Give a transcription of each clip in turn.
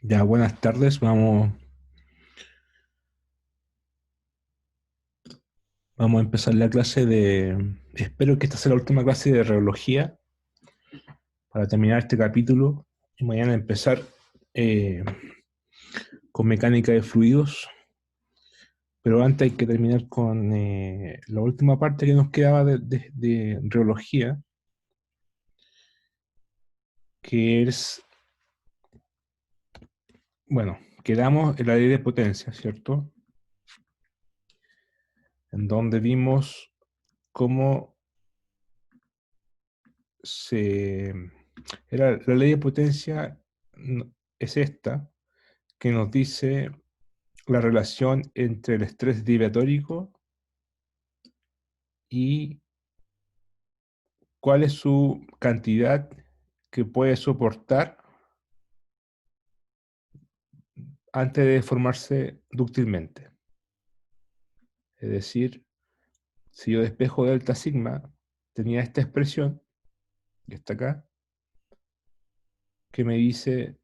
Ya, buenas tardes. Vamos a empezar la clase de... Espero que esta sea la última clase de reología para terminar este capítulo y mañana empezar eh, con mecánica de fluidos. Pero antes hay que terminar con la última parte que nos quedaba de reología, que es, bueno, quedamos en la ley de potencia, ¿cierto? En donde vimos cómo se... Era la ley de potencia es esta, que nos dice la relación entre el estrés diatórico y cuál es su cantidad que puede soportar antes de formarse dúctilmente. Es decir, si yo despejo delta sigma, tenía esta expresión, que está acá, que me dice,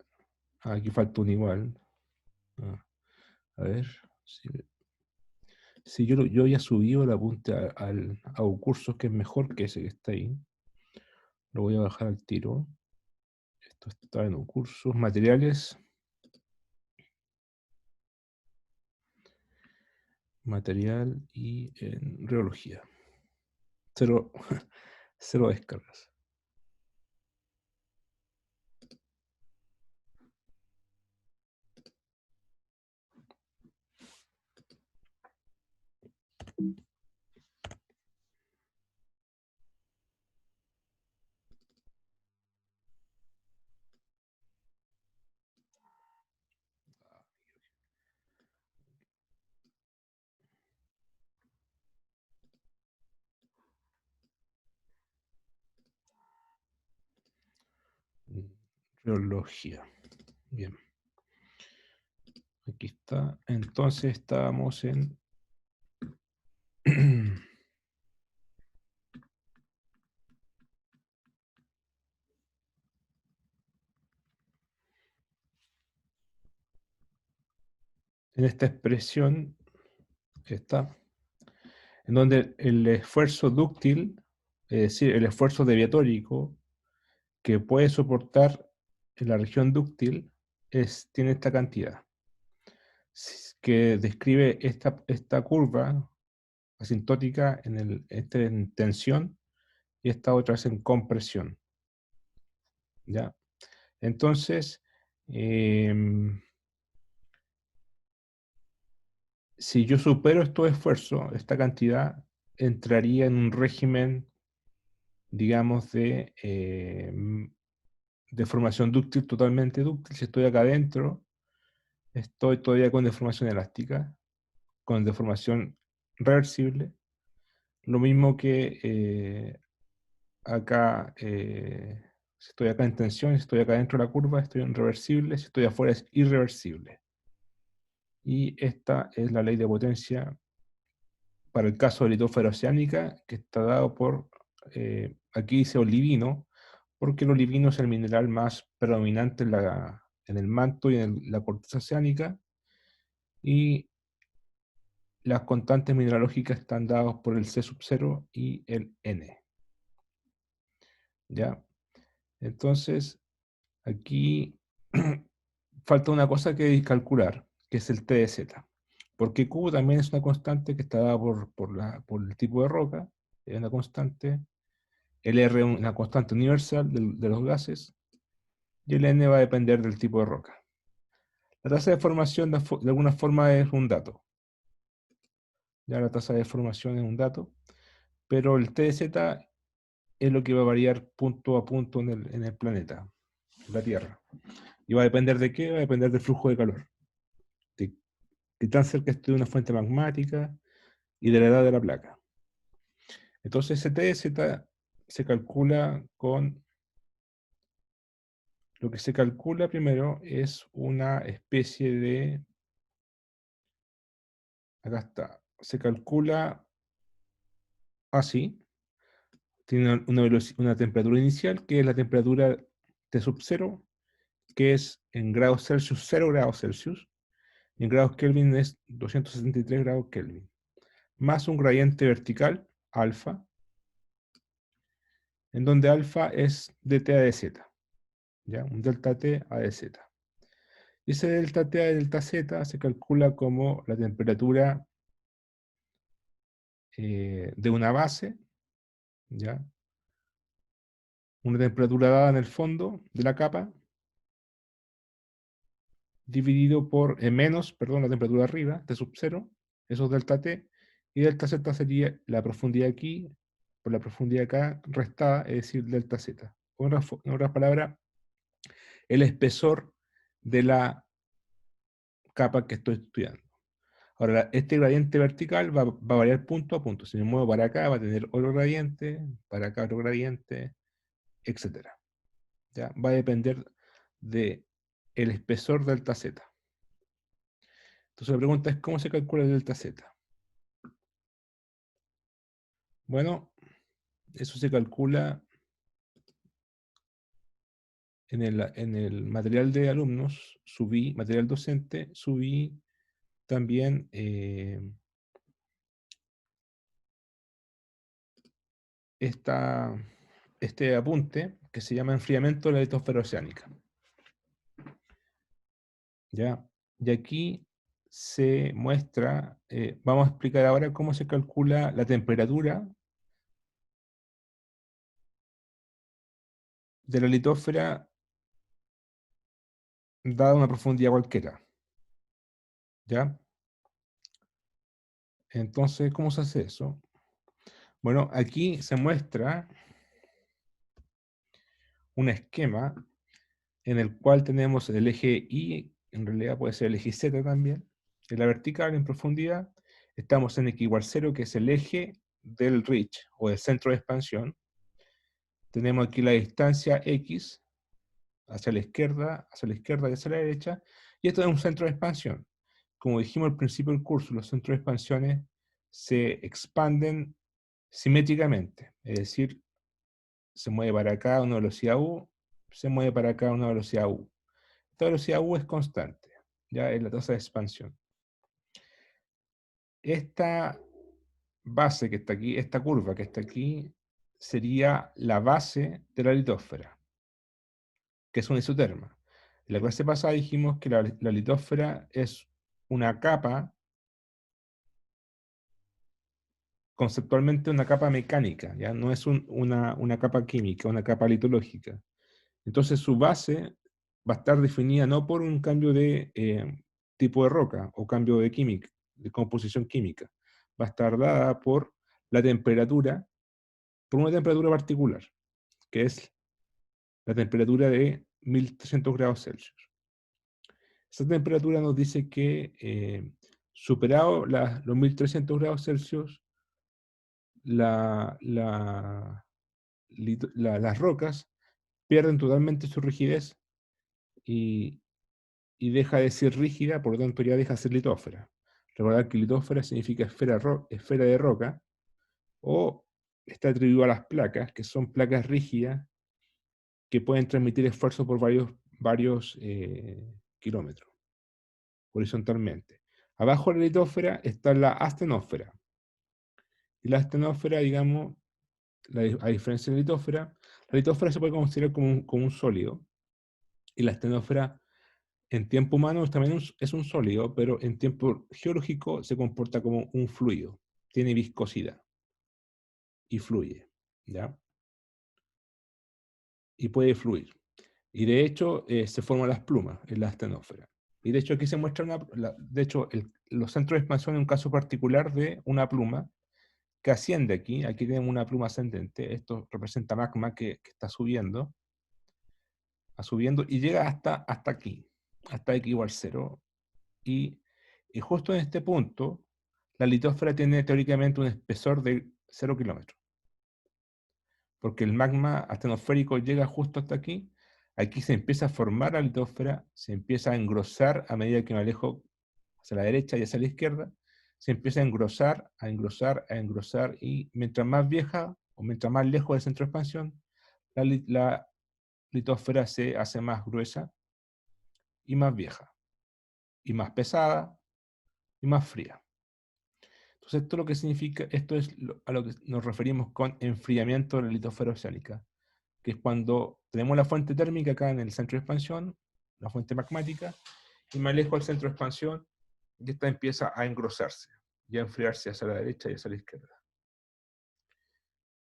aquí falta un igual. A ver, si yo ya subí el apunte a cursos que es mejor que ese que está ahí, lo voy a bajar al tiro. Esto está en un curso, materiales, material y en reología. Cero, cero descargas. Reología. Bien. Aquí está. Entonces estábamos en... en esta expresión que está, en donde el esfuerzo dúctil, es decir, el esfuerzo deviatórico que puede soportar en la región dúctil, tiene esta cantidad, que describe esta curva asintótica en tensión y esta otra es en compresión. ¿Ya? Entonces, si yo supero estos esfuerzos, esta cantidad entraría en un régimen, digamos, de formación dúctil, totalmente dúctil. Si estoy acá adentro, estoy todavía con deformación elástica, con deformación reversible. Lo mismo que acá, si estoy acá en tensión, si estoy acá dentro de la curva, estoy en reversible, si estoy afuera es irreversible. Y esta es la ley de potencia para el caso de litósfera oceánica, que está dado por, aquí dice olivino, porque el olivino es el mineral más predominante en el manto y en la corteza oceánica, y las constantes mineralógicas están dadas por el C sub 0 y el N. ¿Ya? Entonces, aquí falta una cosa que calcular, que es el T de Z. Porque Q también es una constante que está dada por el tipo de roca, es una constante. El R es una constante universal de los gases, y el N va a depender del tipo de roca. La tasa de formación de alguna forma es un dato. Ya la tasa de formación es un dato, pero el T de Z es lo que va a variar punto a punto en el planeta, en la Tierra. ¿Y va a depender de qué? Va a depender del flujo de calor, de qué tan cerca esté de una fuente magmática y de la edad de la placa. Entonces ese T de Z se calcula con... Lo que se calcula primero es una especie de... Acá está. Se calcula así. Tiene una temperatura inicial, que es la temperatura T sub 0, que es en grados Celsius 0 grados Celsius, y en grados Kelvin es 273 grados Kelvin, más un gradiente vertical, alfa, en donde alfa es dt a dz, ¿ya? Un delta T a dz. Y ese delta T a delta Z se calcula como la temperatura de una base, ¿ya? Una temperatura dada en el fondo de la capa, dividido por menos, perdón, la temperatura arriba, T sub 0, eso es delta T, y delta Z sería la profundidad aquí, por la profundidad acá, restada, es decir, delta Z. En otras palabras, el espesor de la capa que estoy estudiando. Ahora, este gradiente vertical va a variar punto a punto. Si me muevo para acá, va a tener otro gradiente, para acá otro gradiente, etcétera. ¿Ya? Va a depender de el espesor delta Z. Entonces la pregunta es, ¿cómo se calcula el delta Z? Bueno, eso se calcula en el material de alumnos, subí, material docente, subí también este apunte que se llama enfriamiento de la litosfera oceánica. ¿Ya? Y aquí se muestra, vamos a explicar ahora cómo se calcula la temperatura de la litosfera dada una profundidad cualquiera. ¿Ya? Entonces, ¿cómo se hace eso? Bueno, aquí se muestra un esquema en el cual tenemos el eje Y, en realidad puede ser el eje Z también, en la vertical, en profundidad, estamos en X igual 0, que es el eje del reach, o del centro de expansión. Tenemos aquí la distancia X, hacia la izquierda y hacia la derecha, y esto es un centro de expansión. Como dijimos al principio del curso, los centros de expansiones se expanden simétricamente, es decir, se mueve para acá a una velocidad u, se mueve para acá a una velocidad u. Esta velocidad u es constante, ya es la tasa de expansión. Esta base que está aquí, esta curva que está aquí, sería la base de la litósfera, que es una isoterma. En la clase pasada dijimos que la litósfera es una capa, conceptualmente una capa mecánica, ¿ya? No es una capa química, una capa litológica. Entonces su base va a estar definida no por un cambio de tipo de roca o cambio de química, de composición química. Va a estar dada por la temperatura, por una temperatura particular, que es la temperatura de 1300 grados Celsius. Esa temperatura nos dice que superado los 1300 grados Celsius, las rocas pierden totalmente su rigidez y, y deja de ser rígida, por lo tanto ya deja de ser litósfera. Recordar que litósfera significa esfera de roca, o está atribuido a las placas, que son placas rígidas que pueden transmitir esfuerzo por varios kilómetros, horizontalmente. Abajo de la litósfera está la astenósfera. Y la astenósfera, digamos, a diferencia de la litósfera se puede considerar como un sólido, y la astenósfera en tiempo humano también es un sólido, pero en tiempo geológico se comporta como un fluido. Tiene viscosidad y fluye, ¿ya? Y puede fluir. Y de hecho se forman las plumas en la astenósfera. Y de hecho aquí se muestra de hecho los centros de expansión es un caso particular de una pluma que asciende aquí. Aquí tenemos una pluma ascendente. Esto representa magma que está subiendo, subiendo y llega hasta aquí, hasta X igual 0. Y, y justo en este punto, la litósfera tiene teóricamente un espesor de 0 kilómetros. Porque el magma astenosférico llega justo hasta aquí. Aquí se empieza a formar la litósfera, se empieza a engrosar a medida que me alejo hacia la derecha y hacia la izquierda. Se empieza a engrosar, a engrosar, a engrosar. Y mientras más vieja o mientras más lejos del centro de expansión, la litósfera se hace más gruesa y más vieja, y más pesada, y más fría. Entonces, esto lo que significa, esto es a lo que nos referimos con enfriamiento de la litosfera oceánica, que es cuando tenemos la fuente térmica acá en el centro de expansión, la fuente magmática, y me alejo del centro de expansión, y esta empieza a engrosarse y a enfriarse hacia la derecha y hacia la izquierda.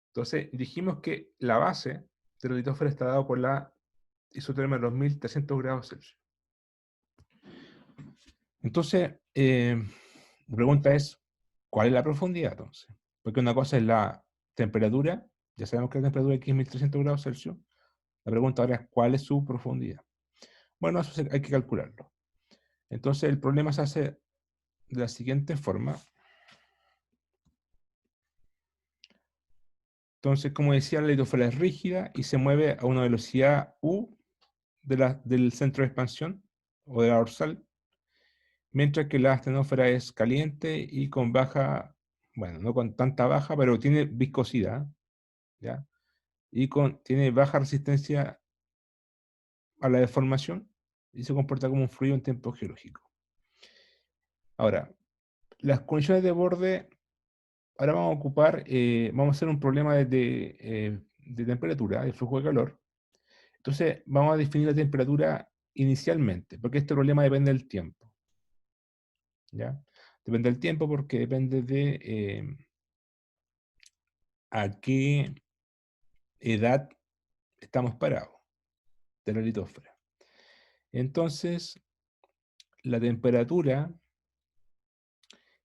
Entonces, dijimos que la base de la litosfera está dada por la isotermia de los 1300 grados Celsius. Entonces, la pregunta es, ¿cuál es la profundidad entonces? Porque una cosa es la temperatura, ya sabemos que la temperatura aquí es 1300 grados Celsius. La pregunta ahora es, ¿cuál es su profundidad? Bueno, eso hay que calcularlo. Entonces, el problema se hace de la siguiente forma. Entonces, como decía, la litosfera es rígida y se mueve a una velocidad u del centro de expansión o de la dorsal, mientras que la astenósfera es caliente y con baja, bueno, no con tanta baja, pero tiene viscosidad, ¿ya? Y tiene baja resistencia a la deformación y se comporta como un fluido en tiempo geológico. Ahora, las condiciones de borde, ahora vamos a ocupar, vamos a hacer un problema de temperatura, de flujo de calor. Entonces, vamos a definir la temperatura inicialmente, porque este problema depende del tiempo, ¿ya? Depende del tiempo porque depende de a qué edad estamos parados de la litosfera. Entonces, la temperatura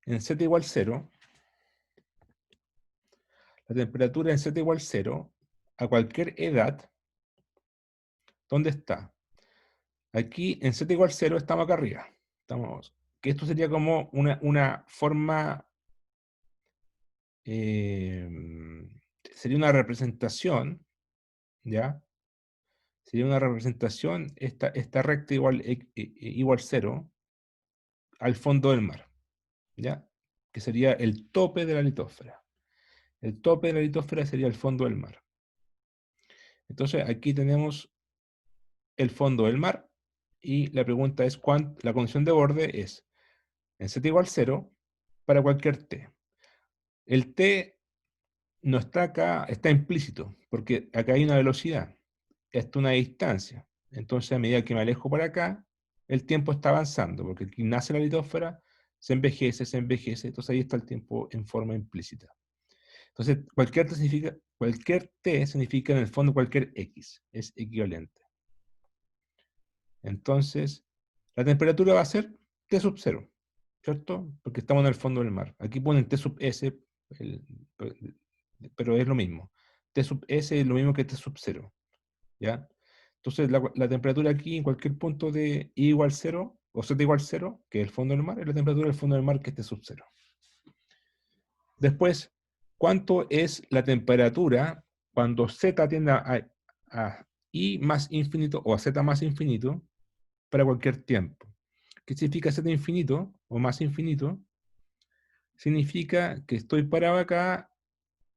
en Z igual 0, la temperatura en Z igual 0, a cualquier edad, ¿dónde está? Aquí en Z igual 0 estamos acá arriba. Que esto sería como una forma, eh, sería una representación, ¿ya? Sería una representación, esta recta igual 0 al fondo del mar, ¿ya? Que sería el tope de la litosfera. El tope de la litosfera sería el fondo del mar. Entonces, aquí tenemos el fondo del mar y la pregunta es, la condición de borde es en Z igual 0 para cualquier t. El t no está acá, está implícito, porque acá hay una velocidad, esto es una distancia. Entonces, a medida que me alejo para acá, el tiempo está avanzando, porque aquí nace la litosfera, se envejece, entonces ahí está el tiempo en forma implícita. Entonces, cualquier t significa en el fondo cualquier x, es equivalente. Entonces, la temperatura va a ser T sub 0, ¿cierto? Porque estamos en el fondo del mar. Aquí ponen T sub S, pero es lo mismo. T sub S es lo mismo que T sub 0, ¿ya? Entonces, la temperatura aquí en cualquier punto de I igual 0 o Z igual 0, que es el fondo del mar, es la temperatura del fondo del mar que es T sub 0. Después, ¿cuánto es la temperatura cuando Z tiende a I más infinito o a Z más infinito para cualquier tiempo? ¿Qué significa Z infinito o más infinito? Significa que estoy parado acá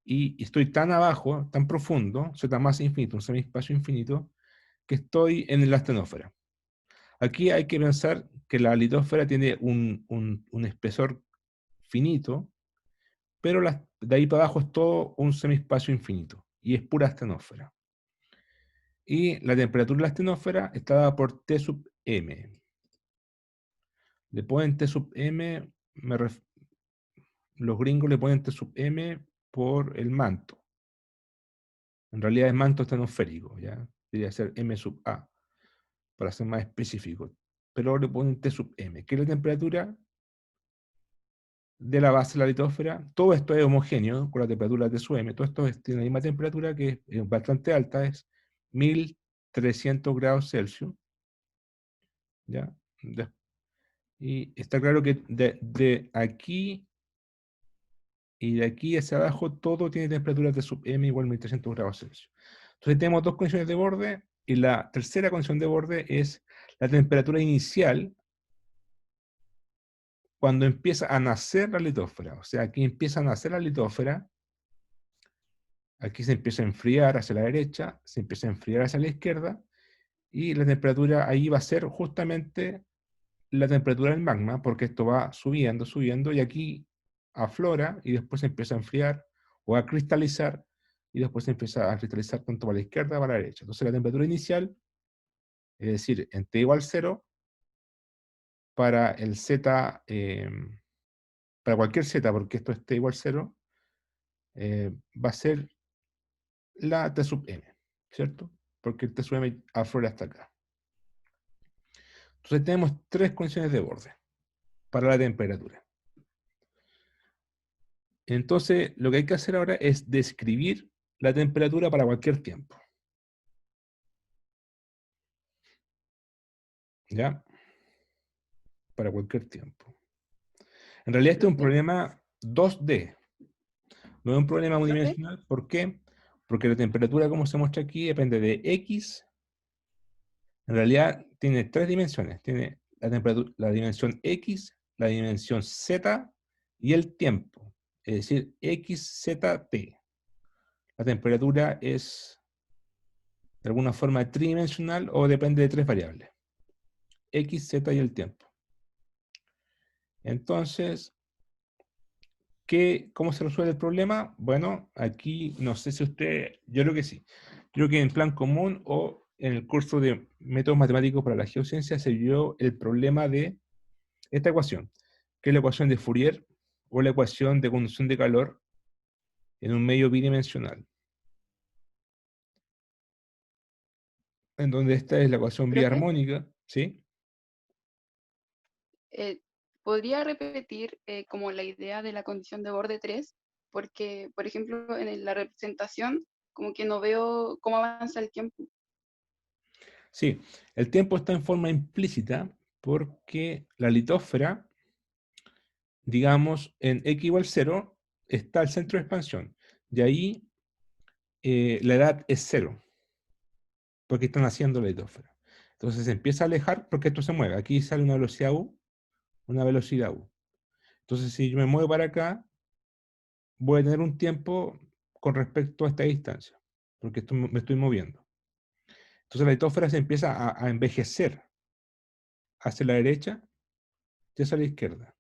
y estoy tan abajo, tan profundo, Z más infinito, un semiespacio infinito, que estoy en la astenósfera. Aquí hay que pensar que la litosfera tiene un espesor finito, pero de ahí para abajo es todo un semiespacio infinito, y es pura astenósfera. Y la temperatura de la astenósfera está dada por T sub m. Le ponen T sub m, los gringos le ponen T sub m por el manto. En realidad es manto astenosférico, ¿ya? Debería ser m sub a, para ser más específico. Pero le ponen T sub m, que es la temperatura de la base de la litosfera. Todo esto es homogéneo con la temperatura T sub m. Todo esto tiene la misma temperatura, que es bastante alta, es 1300 grados Celsius, ¿ya? Y está claro que de aquí y de aquí hacia abajo todo tiene temperaturas de sub m igual a 1300 grados Celsius. Entonces tenemos dos condiciones de borde, y la tercera condición de borde es la temperatura inicial cuando empieza a nacer la litosfera. O sea, aquí empieza a nacer la litosfera, aquí se empieza a enfriar hacia la derecha, se empieza a enfriar hacia la izquierda, y la temperatura ahí va a ser justamente la temperatura del magma, porque esto va subiendo, subiendo, y aquí aflora y después se empieza a enfriar o a cristalizar, y después se empieza a cristalizar tanto para la izquierda como para la derecha. Entonces la temperatura inicial, es decir, en T igual 0, para el Z, para cualquier Z, porque esto es T igual 0, va a ser la T sub m, ¿cierto? Porque el T sub m aflora hasta acá. Entonces tenemos tres condiciones de borde para la temperatura. Entonces, lo que hay que hacer ahora es describir la temperatura para cualquier tiempo. ¿Ya? Para cualquier tiempo. En realidad este es un Profe, problema 2D, no es un problema profe, unidimensional. ¿Por qué? Porque la temperatura, como se muestra aquí, depende de X. En realidad tiene tres dimensiones. Tiene la temperatura, la dimensión X, la dimensión Z y el tiempo. Es decir, X, Z, T. La temperatura es de alguna forma tridimensional o depende de tres variables: X, Z y el tiempo. Entonces, ¿cómo se resuelve el problema? Bueno, aquí no sé si usted, yo creo que sí. Creo que en plan común o en el curso de métodos matemáticos para la geociencia se vio el problema de esta ecuación, que es la ecuación de Fourier o la ecuación de conducción de calor en un medio bidimensional, en donde esta es la ecuación profe, biarmónica, ¿sí? eh, ¿podría repetir como la idea de la condición de borde 3? Porque, por ejemplo, la representación, como que no veo cómo avanza el tiempo. Sí, el tiempo está en forma implícita porque la litósfera, digamos, en x igual 0, está el centro de expansión. Y ahí la edad es 0, porque están haciendo la litósfera. Entonces se empieza a alejar porque esto se mueve. Aquí sale una velocidad u, una velocidad u. Entonces si yo me muevo para acá, voy a tener un tiempo con respecto a esta distancia, porque me estoy moviendo. Entonces la litósfera se empieza a envejecer hacia la derecha y hacia la izquierda.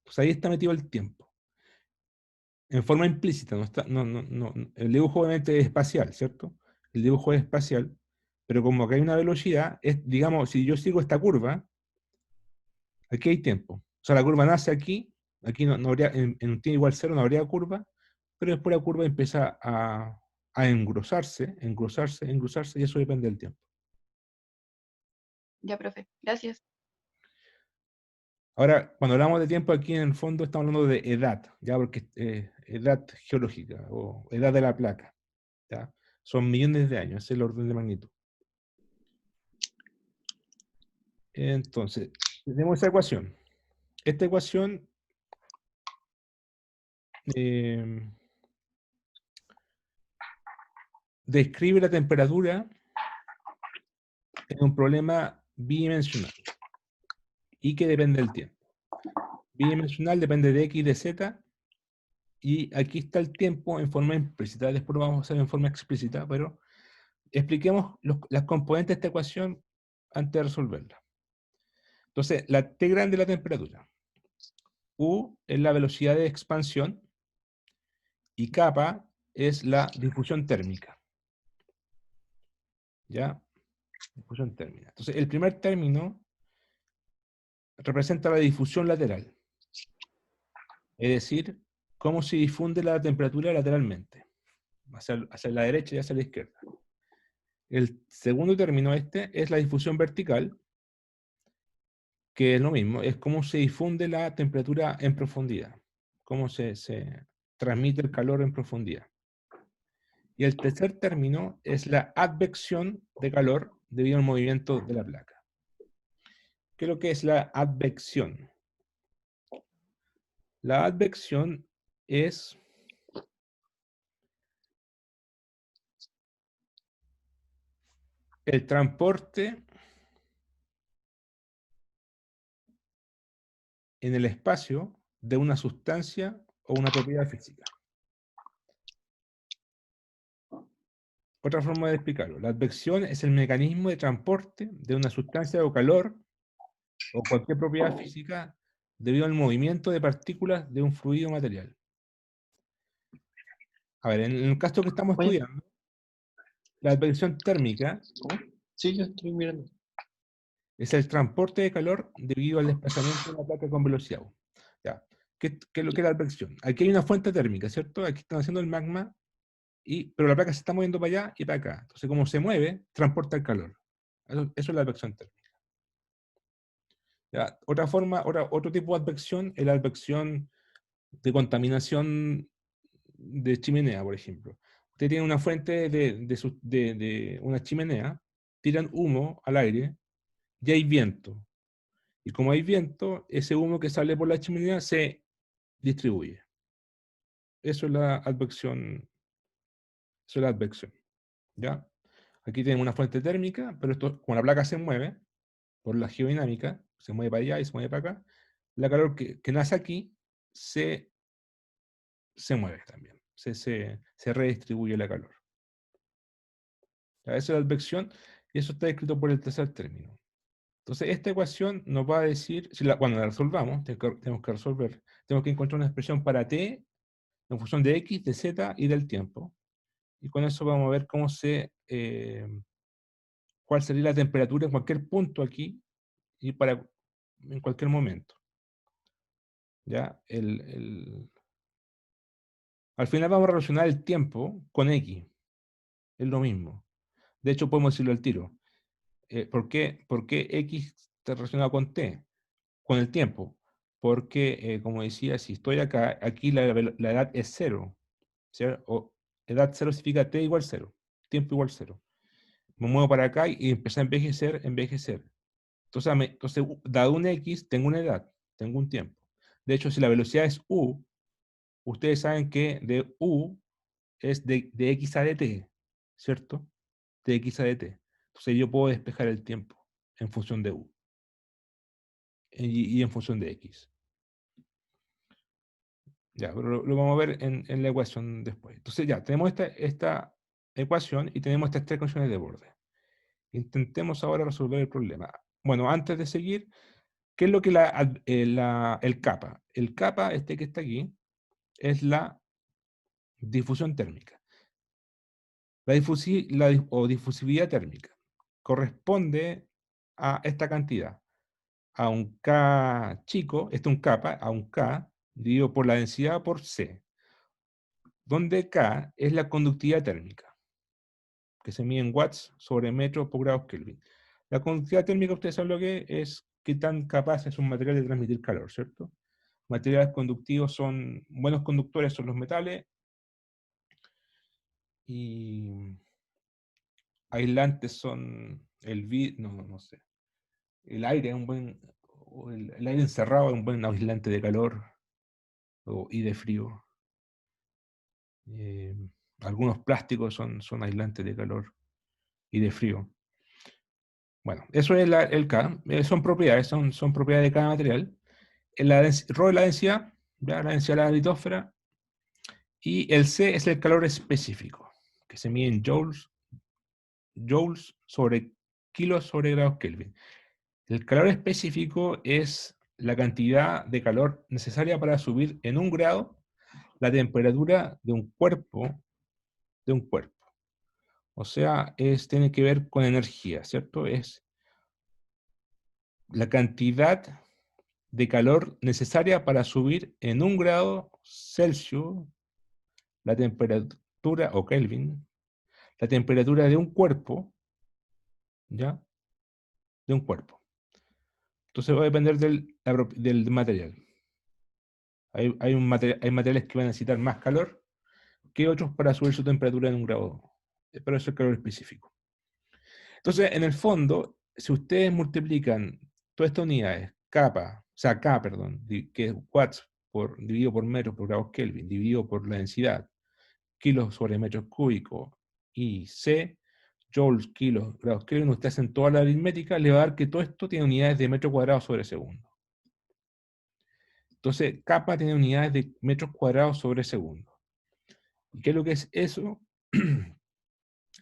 Pues ahí está metido el tiempo. En forma implícita, no está, el dibujo obviamente es espacial, ¿cierto? El dibujo es espacial, pero como que hay una velocidad, es, digamos, si yo sigo esta curva, aquí hay tiempo. O sea, la curva nace aquí, aquí no habría, en un t igual 0 no habría curva, pero después la curva empieza a engrosarse, engrosarse, engrosarse, y eso depende del tiempo. Ya, profe, gracias. Ahora, cuando hablamos de tiempo, aquí en el fondo estamos hablando de edad, ¿ya? Porque edad geológica o edad de la placa, ¿ya? Son millones de años, ese es el orden de magnitud. Entonces, tenemos esa ecuación. Esta ecuación eh, describe la temperatura en un problema bidimensional y que depende del tiempo. Bidimensional depende de x y de z, y aquí está el tiempo en forma implícita. Después lo vamos a hacer en forma explícita, pero expliquemos las componentes de esta ecuación antes de resolverla. Entonces, la T grande es la temperatura, U es la velocidad de expansión y kappa es la difusión térmica. ¿Ya? Difusión térmica. Entonces, el primer término representa la difusión lateral, es decir, cómo se difunde la temperatura lateralmente, hacia la derecha y hacia la izquierda. El segundo término es la difusión vertical, que es lo mismo, es cómo se difunde la temperatura en profundidad, cómo se transmite el calor en profundidad. Y el tercer término es la advección de calor debido al movimiento de la placa. ¿Qué es lo que es la advección? La advección es el transporte en el espacio de una sustancia o una propiedad física. Otra forma de explicarlo. La advección es el mecanismo de transporte de una sustancia o calor o cualquier propiedad física debido al movimiento de partículas de un fluido material. A ver, en el caso que estamos Oye, estudiando, la advección térmica ¿cómo? Sí, yo estoy mirando. es el transporte de calor debido al desplazamiento de una placa con velocidad U. Ya. ¿Qué es lo que es la advección? Aquí hay una fuente térmica, ¿cierto? Aquí están haciendo el magma, pero la placa se está moviendo para allá y para acá. Entonces, como se mueve, transporta el calor. Eso es la advección térmica. ¿Ya? Otra forma, otro tipo de advección es la advección de contaminación de chimenea, por ejemplo. Usted tiene una fuente de una chimenea, tiran humo al aire y hay viento. Y como hay viento, ese humo que sale por la chimenea se distribuye. Eso es la advección. Eso es la advección. ¿Ya? Aquí tenemos una fuente térmica, pero esto, como la placa se mueve por la geodinámica, se mueve para allá y se mueve para acá, la calor que nace aquí se mueve también. Se redistribuye la calor. ¿Ya? Esa es la advección y eso está descrito por el tercer término. Entonces, esta ecuación nos va a decir, cuando la resolvamos, tenemos que resolver, tenemos que encontrar una expresión para t en función de x, de z y del tiempo. Y con eso vamos a ver cuál sería la temperatura en cualquier punto aquí y en cualquier momento. ¿Ya? Al final vamos a relacionar el tiempo con x. Es lo mismo. De hecho, podemos decirlo al tiro. ¿Por qué x está relacionado con t? Con el tiempo. Porque, como decía, si estoy acá, aquí la edad es cero. ¿Cierto? O edad cero significa t igual cero. Tiempo igual cero. Me muevo para acá y empiezo a envejecer. Entonces, dado un x, tengo una edad, tengo un tiempo. De hecho, si la velocidad es u, ustedes saben que de u es de x a dt, ¿cierto? De x a dt. Entonces yo puedo despejar el tiempo en función de u y en función de x. Ya, pero lo vamos a ver en la ecuación después. Entonces ya, tenemos esta ecuación y tenemos estas tres condiciones de borde. Intentemos ahora resolver el problema. Bueno, antes de seguir, ¿qué es lo que el kappa? El kappa, este que está aquí, es la difusión térmica. O difusividad térmica corresponde a esta cantidad, a un K chico, este es un kappa, a un K dividido por la densidad por C, donde K es la conductividad térmica, que se mide en watts sobre metro por grados Kelvin. La conductividad térmica, ustedes saben lo que es, qué tan capaz es un material de transmitir calor, ¿cierto? Materiales conductivos buenos conductores son los metales, y aislantes son no sé. El aire es el aire encerrado es un buen aislante de calor y de frío. Eh, Algunos plásticos son aislantes de calor y de frío. Bueno, eso es el K. Son propiedades, son propiedades de cada material. Rho es la densidad, ¿ya? La densidad de la litosfera. Y el C es el calor específico, que se mide en joules sobre kilos sobre grados Kelvin. El calor específico es la cantidad de calor necesaria para subir en un grado la temperatura de un cuerpo. O sea, tiene que ver con energía, ¿cierto? Es la cantidad de calor necesaria para subir en un grado Celsius la temperatura, o Kelvin, la temperatura de un cuerpo, ¿ya? De un cuerpo. Entonces va a depender del material. Hay materiales que van a necesitar más calor que otros para subir su temperatura en un grado. Pero eso es calor específico. Entonces, en el fondo, si ustedes multiplican todas estas unidades, K, perdón, que es watts dividido por metros por grados Kelvin, dividido por la densidad, kilos sobre metros cúbicos, y C, joules, kilos, grados Kelvin, ustedes hacen toda la aritmética, le va a dar que todo esto tiene unidades de metro cuadrado sobre segundo. Entonces, kappa tiene unidades de metros cuadrados sobre segundo. ¿Y qué es lo que es eso?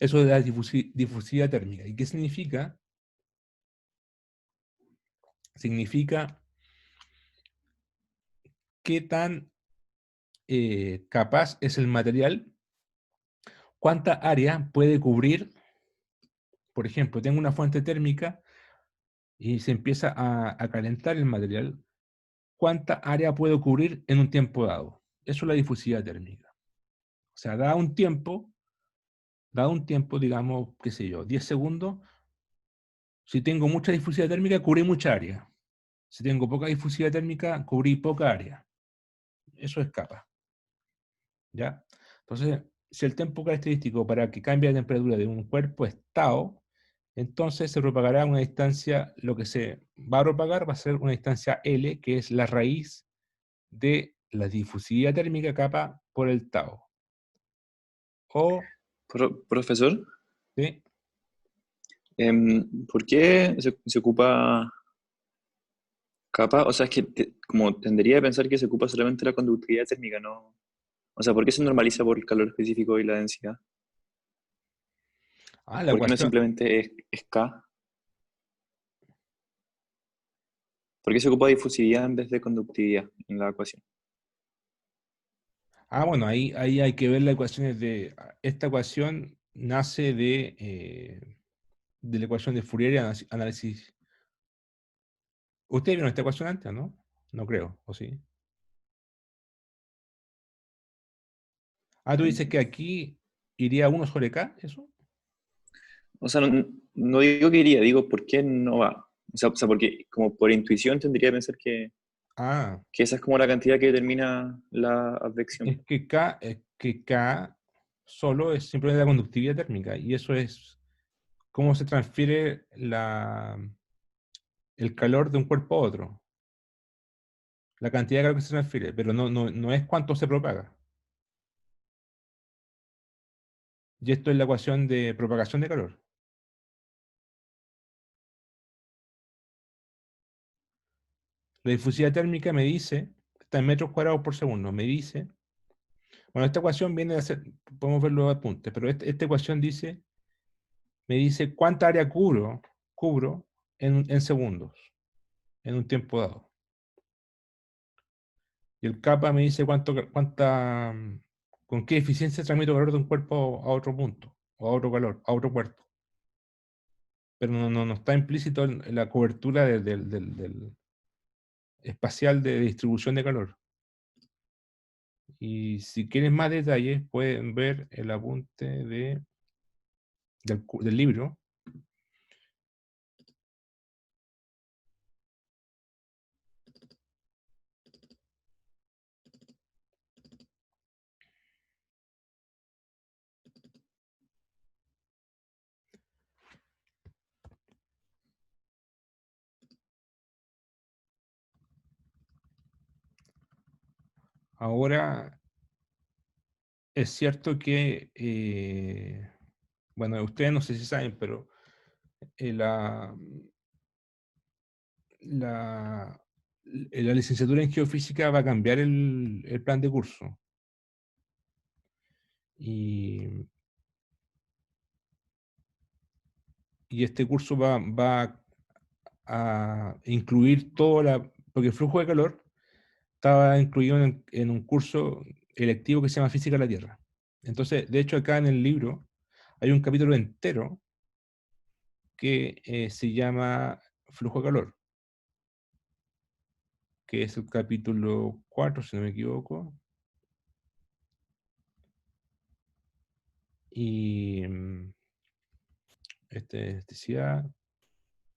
Eso es la difusividad térmica. ¿Y qué significa? Significa qué tan capaz es el material, cuánta área puede cubrir. Por ejemplo, tengo una fuente térmica y se empieza a calentar el material, ¿cuánta área puedo cubrir en un tiempo dado? Eso es la difusividad térmica. O sea, dado un tiempo, digamos, qué sé yo, 10 segundos, si tengo mucha difusividad térmica, cubrí mucha área. Si tengo poca difusividad térmica, cubrí poca área. Eso es capa. ¿Ya? Entonces, si el tiempo característico para que cambie la temperatura de un cuerpo es tau, entonces se propagará a una distancia, lo que se va a propagar va a ser una distancia L, que es la raíz de la difusividad térmica capa por el tau. O, Profesor, ¿sí? ¿Por qué se ocupa capa? O sea, es que como tendería a pensar que se ocupa solamente la conductividad térmica, ¿no? O sea, ¿por qué se normaliza por el calor específico y la densidad? La ¿Por qué no cuestión, simplemente es K? ¿Por qué se ocupa difusividad en vez de conductividad en la ecuación? bueno, ahí hay que ver las ecuaciones esta ecuación nace de la ecuación de Fourier y análisis. ¿Ustedes vieron esta ecuación antes, no? No creo, ¿o sí? Tú dices que aquí iría 1/K, ¿eso? O sea, no digo que iría, digo por qué no va. O sea, porque como por intuición tendría que pensar Ah, que esa es como la cantidad que determina la advección. es que K solo es simplemente la conductividad térmica, y eso es cómo se transfiere el calor de un cuerpo a otro. La cantidad de calor que se transfiere, pero no es cuánto se propaga. Y esto es la ecuación de propagación de calor. La difusividad térmica me dice, está en metros cuadrados por segundo, me dice, bueno, esta ecuación viene de hacer, podemos ver los apuntes, pero esta ecuación me dice cuánta área cubro en segundos, en un tiempo dado. Y el kappa me dice con qué eficiencia transmito calor de un cuerpo a otro punto, o a otro calor, a otro cuerpo. Pero no está implícito en la cobertura del espacial de distribución de calor. Y si quieren más detalles, pueden ver el apunte del libro. Ahora, es cierto que, bueno, ustedes no sé si saben, pero eh, la, la, la licenciatura en geofísica va a cambiar el plan de curso. Y, y este curso va a incluir porque el flujo de calor estaba incluido en un curso electivo que se llama Física de la Tierra. Entonces, de hecho, acá en el libro hay un capítulo entero que se llama Flujo de calor, que es el capítulo 4, si no me equivoco. Y decía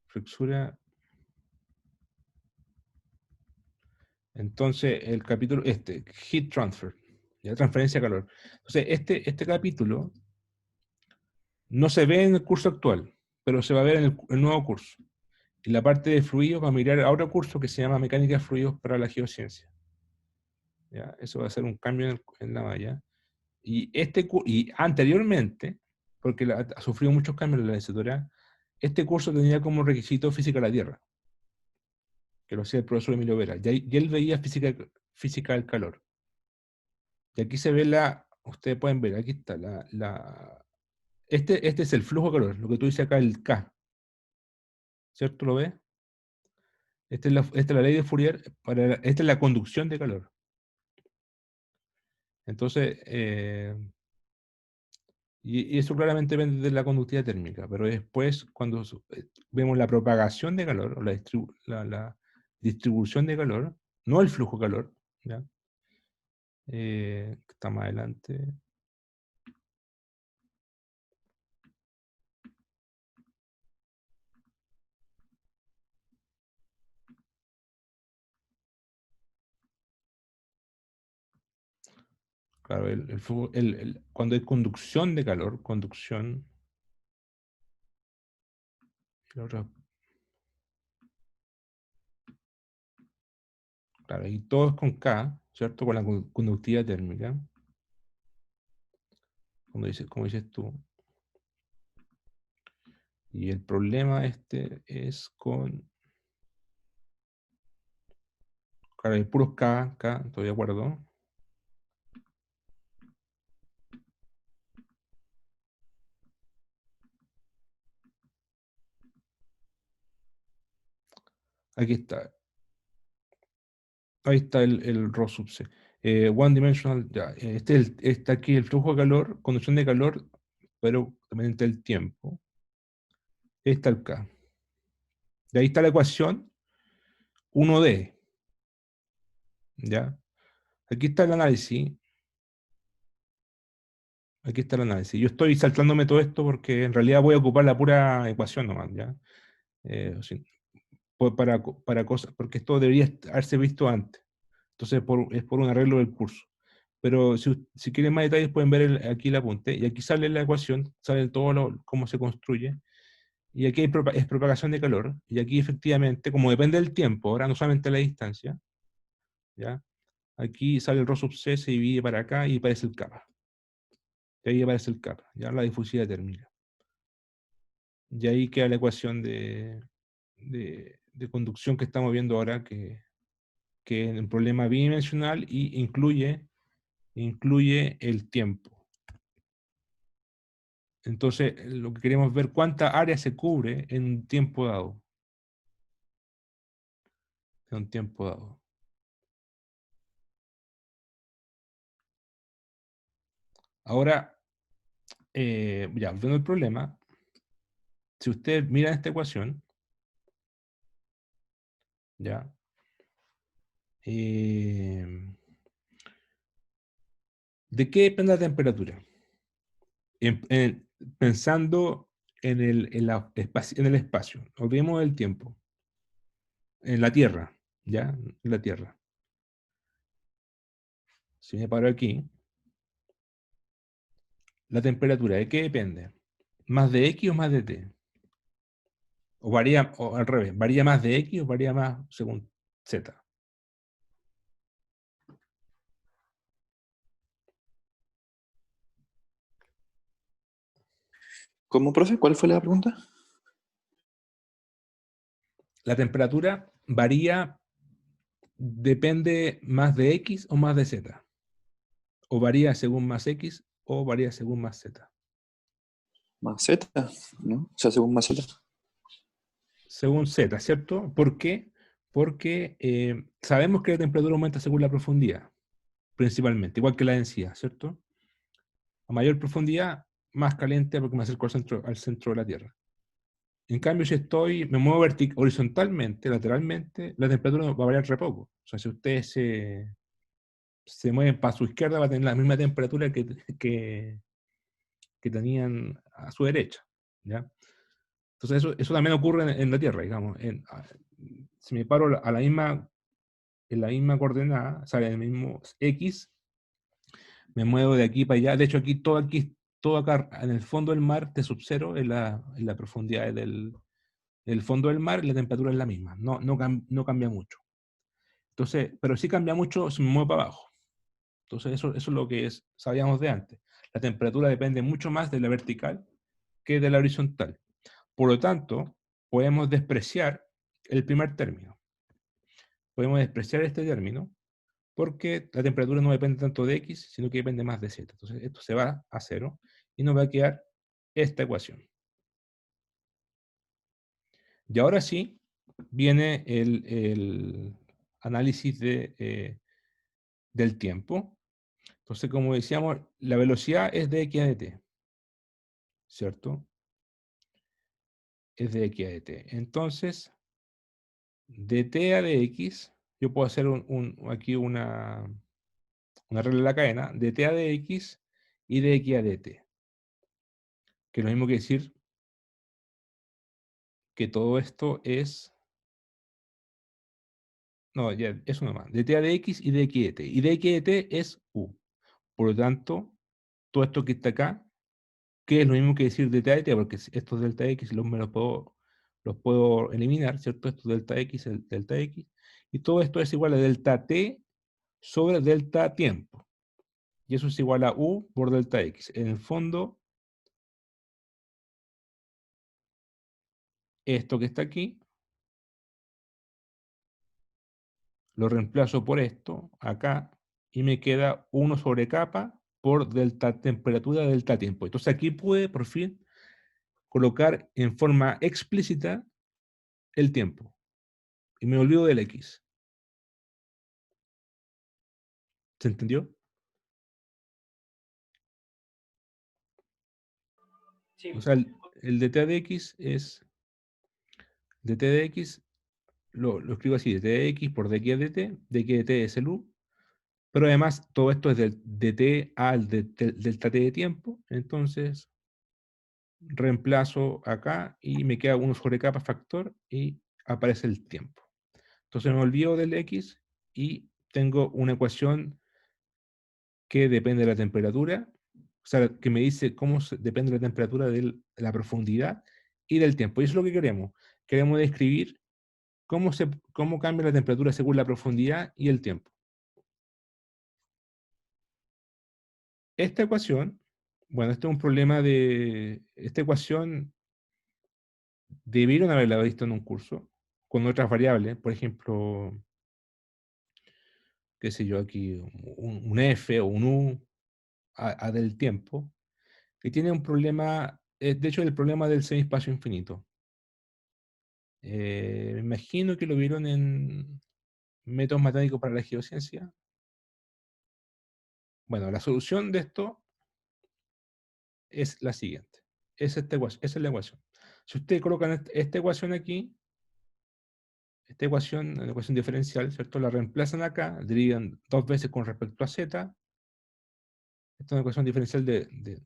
flexura. Entonces, el capítulo, Heat Transfer, ¿ya? Transferencia de calor. Entonces, este capítulo no se ve en el curso actual, pero se va a ver en el nuevo curso. Y la parte de fluidos va a mirar a otro curso que se llama Mecánica de Fluidos para la Geociencia. ¿Ya? Eso va a ser un cambio en la malla. Y anteriormente, porque ha sufrido muchos cambios en la licenciatura, este curso tenía como requisito física de la Tierra, que lo hacía el profesor Emilio Vera. Y él veía física del calor. Y aquí se ve ustedes pueden ver, aquí está Este es el flujo de calor, lo que tú dices acá, el K, ¿cierto? ¿Lo ves? Esta es la ley de Fourier, esta es la conducción de calor. Entonces, y eso claramente depende de la conductividad térmica, pero después, cuando vemos la propagación de calor, o la distribución de calor, no el flujo de calor, ¿ya? Está más adelante. Claro, cuando hay conducción de calor, conducción, la otra- claro, y todo es con K, ¿cierto? Con la conductividad térmica, como dices tú. Y el problema este es con, claro, hay puros K, estoy de acuerdo. Aquí está. Ahí está el Rho sub C. One dimensional, ya. Está aquí el flujo de calor, conducción de calor, pero también está el tiempo. Ahí está el K. De ahí está la ecuación 1D. ¿Ya? Aquí está el análisis. Aquí está el análisis. Yo estoy saltándome todo esto porque en realidad voy a ocupar la pura ecuación nomás, ¿ya? Sí, para cosas, porque esto debería haberse visto antes. Entonces es por un arreglo del curso. Pero si quieren más detalles pueden ver aquí el apunte. Y aquí sale la ecuación, sale todo cómo se construye. Y aquí es propagación de calor. Y aquí efectivamente, como depende del tiempo, ahora no solamente la distancia, ¿ya? Aquí sale el Rho sub C, se divide para acá y aparece el kappa. Y ahí aparece el kappa, ya la difusividad térmica. Y ahí queda la ecuación de conducción que estamos viendo ahora, que es un problema bidimensional y incluye el tiempo. Entonces, lo que queremos ver cuánta área se cubre en un tiempo dado. En un tiempo dado. Ahora, ya, volviendo al problema, si ustedes miran esta ecuación, ya, ¿de qué depende la temperatura? Pensando en el espacio, olvidemos el tiempo, en la Tierra, ¿ya? En la Tierra. Si me paro aquí, la temperatura, ¿de qué depende? ¿Más de X o más de T? O varía, o al revés, ¿varía más de X o varía más según Z? ¿Cómo, profe? ¿Cuál fue la pregunta? La temperatura varía, depende más de X o más de Z. O varía según más X o varía según más Z. Más Z, ¿no? O sea, según más Z. Según Z, ¿cierto? ¿Por qué? Porque sabemos que la temperatura aumenta según la profundidad, principalmente, igual que la densidad, ¿cierto? A mayor profundidad, más caliente porque me acerco al centro de la Tierra. En cambio, si me muevo horizontalmente, lateralmente, la temperatura va a variar re poco. O sea, si ustedes se mueven para su izquierda, va a tener la misma temperatura que tenían a su derecha, ¿ya? Entonces eso también ocurre en la Tierra, digamos. Si me paro en la misma coordenada, o sea, en el mismo X, me muevo de aquí para allá. De hecho, todo acá, en el fondo del mar, de subcero, en la profundidad del fondo del mar, la temperatura es la misma. No cambia mucho. Entonces, pero sí cambia mucho si me muevo para abajo. Entonces, eso es lo que sabíamos de antes. La temperatura depende mucho más de la vertical que de la horizontal. Por lo tanto, podemos despreciar el primer término. Podemos despreciar este término porque la temperatura no depende tanto de X, sino que depende más de Z. Entonces, esto se va a cero y nos va a quedar esta ecuación. Y ahora sí, viene el análisis del tiempo. Entonces, como decíamos, la velocidad es de x a dt, ¿cierto? Es de x a dt. Entonces, de t a dx, yo puedo hacer aquí una regla de la cadena, de t a dx y de x a dt. Que es lo mismo que decir que todo esto es... No, ya, eso nomás. De t a dx y de x a dt. Y de x a dt es u. Por lo tanto, todo esto que está acá, que es lo mismo que decir delta dt, porque estos delta x los puedo eliminar, ¿cierto? Esto es delta x, el delta x. Y todo esto es igual a delta t sobre delta tiempo. Y eso es igual a u por delta x. En el fondo, esto que está aquí, lo reemplazo por esto, acá, y me queda 1 sobre capa por delta temperatura delta tiempo. Entonces aquí pude, por fin, colocar en forma explícita el tiempo. Y me olvido del x. ¿Se entendió? Sí. O sea, el dt de x es dt de x, lo escribo así, dt de x por dx dt dt es el u, pero además todo esto es del dt al delta t de tiempo, entonces reemplazo acá y me queda 1 sobre capa factor y aparece el tiempo. Entonces me olvido del x y tengo una ecuación que depende de la temperatura, o sea, que me dice cómo depende de la temperatura de la profundidad y del tiempo. Y eso es lo que queremos. Queremos describir cómo cambia la temperatura según la profundidad y el tiempo. Esta ecuación, bueno, este es un problema de... Esta ecuación debieron haberla visto en un curso con otras variables, por ejemplo, qué sé yo, aquí un f o un u a del tiempo, que tiene un problema, de hecho, el problema del semiespacio infinito. Me imagino que lo vieron en métodos matemáticos para la geociencia. Bueno, la solución de esto es la siguiente. Esa es la ecuación. Si ustedes colocan esta ecuación aquí, esta ecuación, la ecuación diferencial, ¿cierto? La reemplazan acá, derivan dos veces con respecto a z. Esta es una ecuación diferencial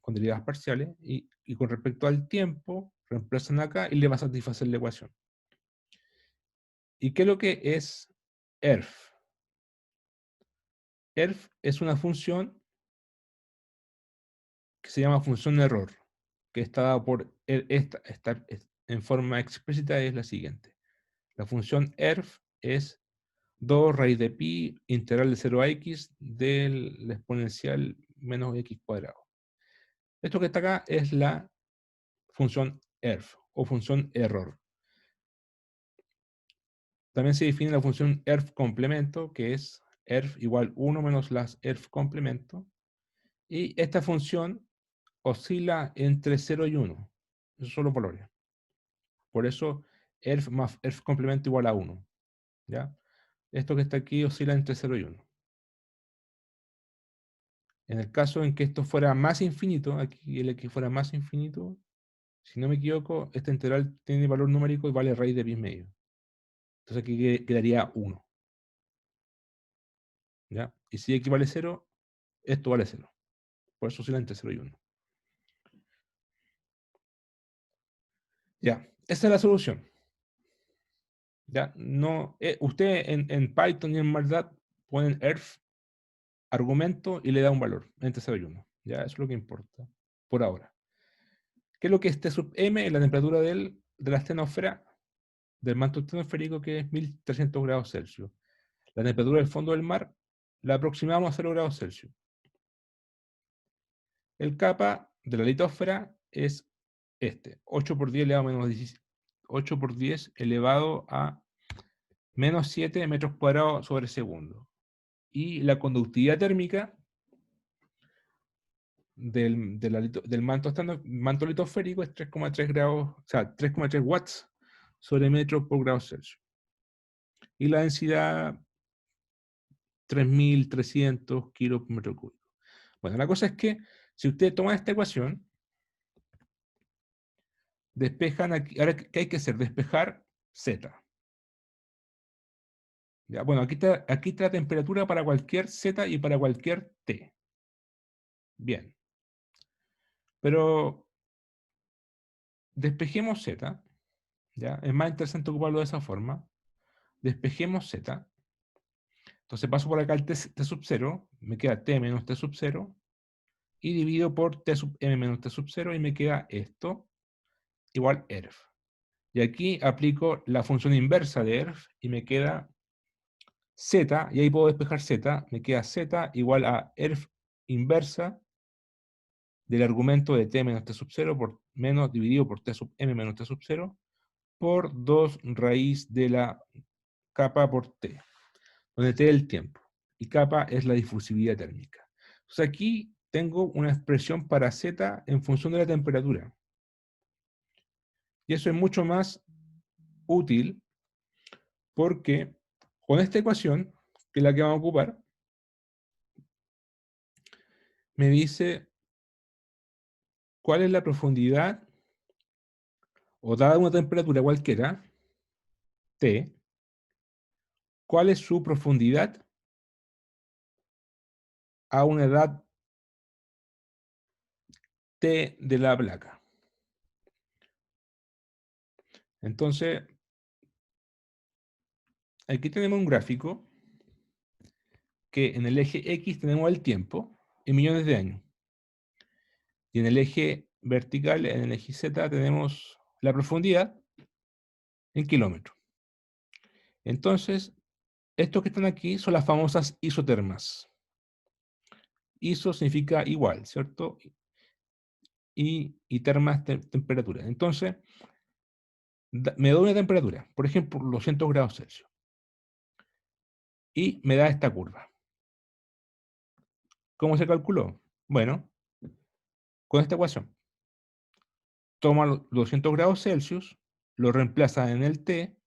con derivadas parciales. Y con respecto al tiempo, reemplazan acá y le va a satisfacer la ecuación. ¿Y qué es lo que es ERF? ERF es una función que se llama función error, que está dada por en forma explícita es la siguiente. La función ERF es 2 raíz de pi integral de 0 a x de la exponencial menos x cuadrado. Esto que está acá es la función ERF o función error. También se define la función ERF complemento, que es ERF igual 1 menos las ERF complemento. Y esta función oscila entre 0 y 1. Esos son los valores. Por eso ERF más ERF complemento igual a 1. ¿Ya? Esto que está aquí oscila entre 0 y 1. En el caso en que esto fuera más infinito, aquí el x fuera más infinito, si no me equivoco, esta integral tiene valor numérico y vale raíz de pi medio. Entonces aquí quedaría 1. ¿Ya? Y si x vale 0, esto vale 0. Por eso oscila entre 0 y 1. Ya, esa es la solución. Ya, no, usted en Python y en MATLAB ponen ERF, argumento, y le da un valor entre 0 y 1. Ya, eso es lo que importa, por ahora. ¿Qué es lo que es T sub m? En la temperatura de la estenosfera, del manto estenosférico, que es 1300 grados Celsius. La temperatura del fondo del mar la aproximamos a 0 grados Celsius. El kappa de la litosfera es 8 por 10 elevado a menos 10, 8 por 10 elevado a menos 7 metros cuadrados sobre segundo. Y la conductividad térmica del manto litosférico es 3,3 grados, o sea, 3,3 watts sobre metro por grado Celsius. Y la densidad, 3.300 kilos por metro cúbico. Bueno, la cosa es que si ustedes toman esta ecuación, despejan aquí, ahora, ¿qué hay que hacer? Despejar Z. ¿Ya? Bueno, aquí está la temperatura para cualquier Z y para cualquier T. Bien. Pero despejemos Z. ¿Ya? Es más interesante ocuparlo de esa forma. Despejemos Z. Entonces paso por acá el T sub 0, me queda T menos T sub 0, y divido por T sub M menos T sub 0, y me queda esto, igual ERF. Y aquí aplico la función inversa de ERF, y me queda Z, y ahí puedo despejar Z, me queda Z igual a ERF inversa del argumento de T menos T sub 0 por menos dividido por T sub M menos T sub 0 por 2 raíz de la capa por T, donde T es el tiempo y capa es la difusividad térmica. Entonces aquí tengo una expresión para Z en función de la temperatura. Y eso es mucho más útil porque con esta ecuación, que es la que vamos a ocupar, me dice cuál es la profundidad, o dada una temperatura cualquiera, T, cuál es su profundidad a una edad T de la placa. Entonces, aquí tenemos un gráfico que en el eje X tenemos el tiempo en millones de años. Y en el eje vertical, en el eje Z, tenemos la profundidad en kilómetros. Entonces, estos que están aquí son las famosas isotermas. Iso significa igual, ¿cierto? Y termas, temperatura. Entonces, me da una temperatura, por ejemplo, 200 grados Celsius. Y me da esta curva. ¿Cómo se calculó? Bueno, con esta ecuación. Toma los 200 grados Celsius, lo reemplaza en el T,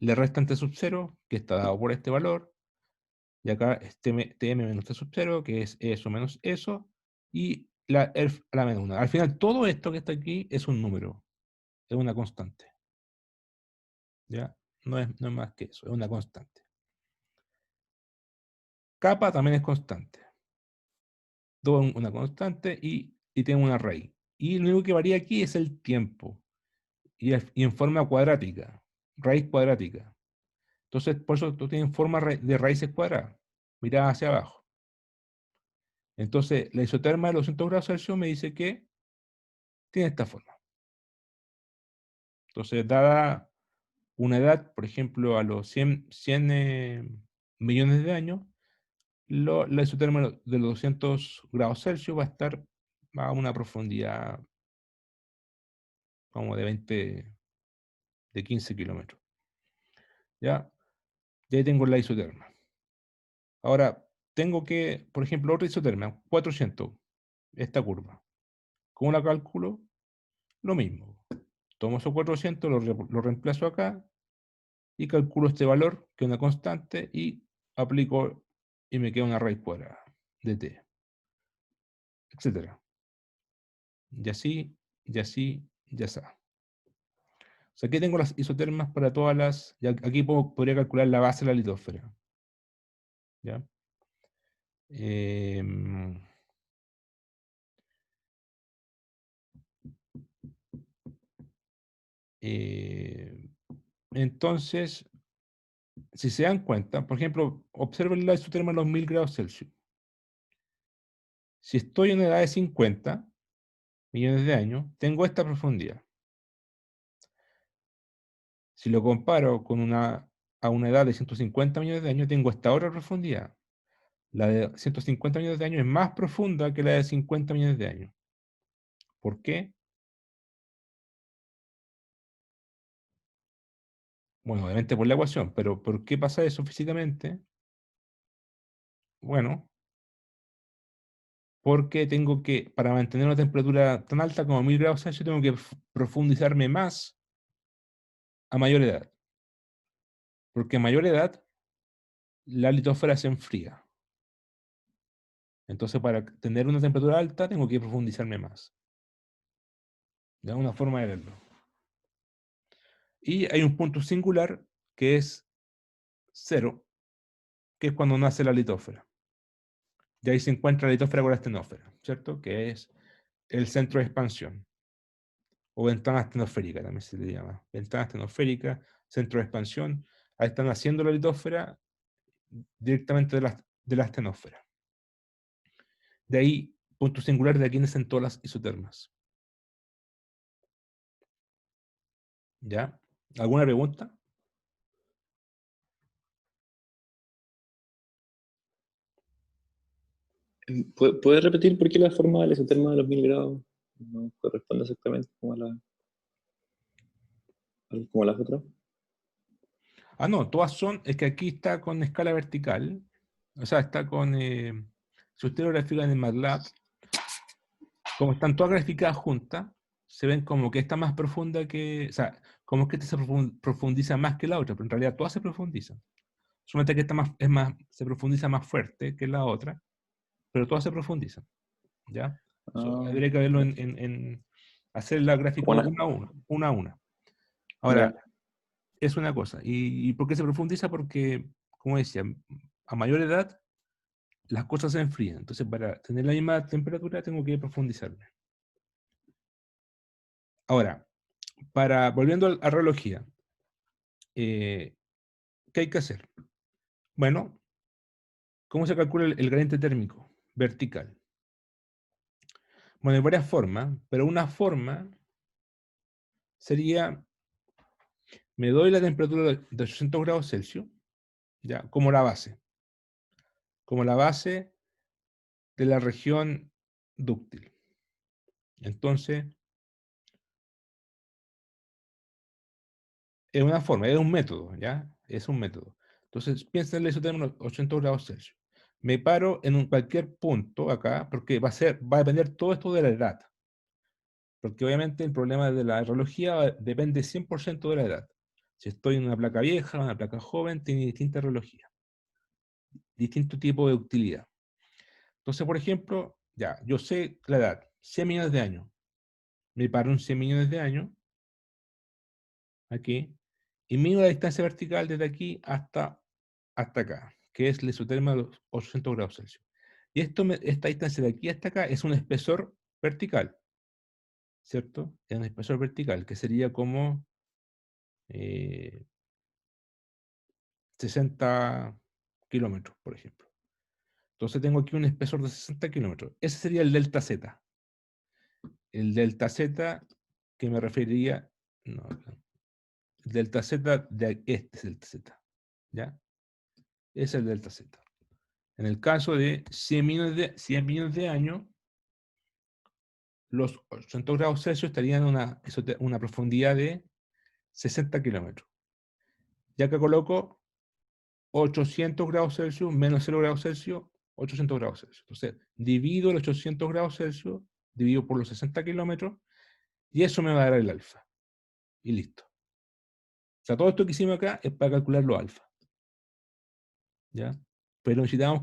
le restan T sub 0, que está dado por este valor, y acá es Tm menos T sub 0, que es eso menos eso, y la ERF a la menos 1. Al final, todo esto que está aquí es un número, es una constante. ¿Ya? No es más que eso, es una constante. Kappa también es constante. Todo es una constante y tengo una raíz. Y lo único que varía aquí es el tiempo. Y en forma cuadrática, raíz cuadrática. Entonces, por eso tú tienes forma de raíces cuadradas. Mira hacia abajo. Entonces, la isoterma de los 200 grados Celsius me dice que tiene esta forma. Entonces, dada una edad, por ejemplo, a los 100 millones de años, la isoterma de los 200 grados Celsius va a estar a una profundidad como de 15 kilómetros. ¿Ya? Y ahí tengo la isoterma. Ahora, tengo que, por ejemplo, otra isoterma, 400, esta curva. ¿Cómo la calculo? Lo mismo. Tomo esos 400, lo reemplazo acá y calculo este valor, que es una constante, y aplico y me queda una raíz cuadrada de t, etcétera. Y así, y así, y así. O sea, aquí tengo las isotermas para todas las... Y aquí podría calcular la base de la litósfera. ¿Ya? Em, eh, entonces, si se dan cuenta, por ejemplo, observen la isoterma a los 1000 grados Celsius. Si estoy en edad de 50 millones de años, tengo esta profundidad. Si lo comparo a una edad de 150 millones de años, tengo esta otra profundidad. La de 150 millones de años es más profunda que la de 50 millones de años. ¿Por qué? Bueno, obviamente por la ecuación, pero ¿por qué pasa eso físicamente? Bueno, porque tengo que, para mantener una temperatura tan alta como 1000 grados Celsius, tengo que profundizarme más a mayor edad. Porque a mayor edad, la litosfera se enfría. Entonces, para tener una temperatura alta, tengo que profundizarme más. De una forma de verlo. Y hay un punto singular que es 0, que es cuando nace la litósfera. Y ahí se encuentra la litósfera con la astenósfera, ¿cierto? Que es el centro de expansión. O ventana astenosférica también se le llama. Ventana astenosférica, centro de expansión. Ahí están haciendo la litósfera directamente de la astenósfera. De ahí, punto singular, de aquí nacen todas las isotermas. ¿Ya? ¿Alguna pregunta? ¿Puedes repetir por qué la forma del isoterma de los 1000 grados no corresponde exactamente como como a las otras? Ah, no, todas son, es que aquí está con escala vertical, o sea, está con, si ustedes lo grafican en MATLAB, como están todas graficadas juntas, se ven como que esta más profunda que, o sea, como que esta se profundiza más que la otra, pero en realidad todas se profundizan. Solamente que esta más, es más, se profundiza más fuerte que la otra, pero todas se profundizan, ¿ya? Ah, Habría que verlo ya. en hacer el gráfico Como una, una a una, una a una. Ahora, ya. es una cosa. ¿Y por qué se profundiza? Porque, como decía, a mayor edad las cosas se enfrían. Entonces, para tener la misma temperatura tengo que profundizarme. Ahora, volviendo a reología, ¿qué hay que hacer? Bueno, ¿cómo se calcula el gradiente térmico vertical? Bueno, hay varias formas, pero una forma sería, me doy la temperatura de 800 grados Celsius, ya, como la base de la región dúctil. Entonces, es una forma, es un método, ¿ya? Es un método. Entonces, piensa en el isotérmico 800 grados Celsius. Me paro en cualquier punto acá, porque va a depender todo esto de la edad. Porque obviamente el problema de la reología depende 100% de la edad. Si estoy en una placa vieja, una placa joven, tiene distinta reología, distinto tipo de utilidad. Entonces, por ejemplo, ya, yo sé la edad, 100 millones de años. Me paro en 100 millones de años, aquí, y mido la distancia vertical desde aquí hasta acá, que es el isoterma de los 800 grados Celsius. Y esta distancia de aquí hasta acá es un espesor vertical, ¿cierto? Es un espesor vertical, que sería como 60 kilómetros, por ejemplo. Entonces tengo aquí un espesor de 60 kilómetros. Ese sería el delta Z. El delta Z que me referiría, no, el delta Z de este es el delta Z, ¿ya? Ese es el delta Z. En el caso de 100 millones de años, los 800 grados Celsius estarían en una profundidad de 60 kilómetros. Ya que coloco 800 grados Celsius menos 0 grados Celsius, 800 grados Celsius. Entonces, divido los 800 grados Celsius, divido por los 60 kilómetros, y eso me va a dar el alfa. Y listo. O sea, todo esto que hicimos acá es para calcular los alfa. ¿Ya? Pero necesitamos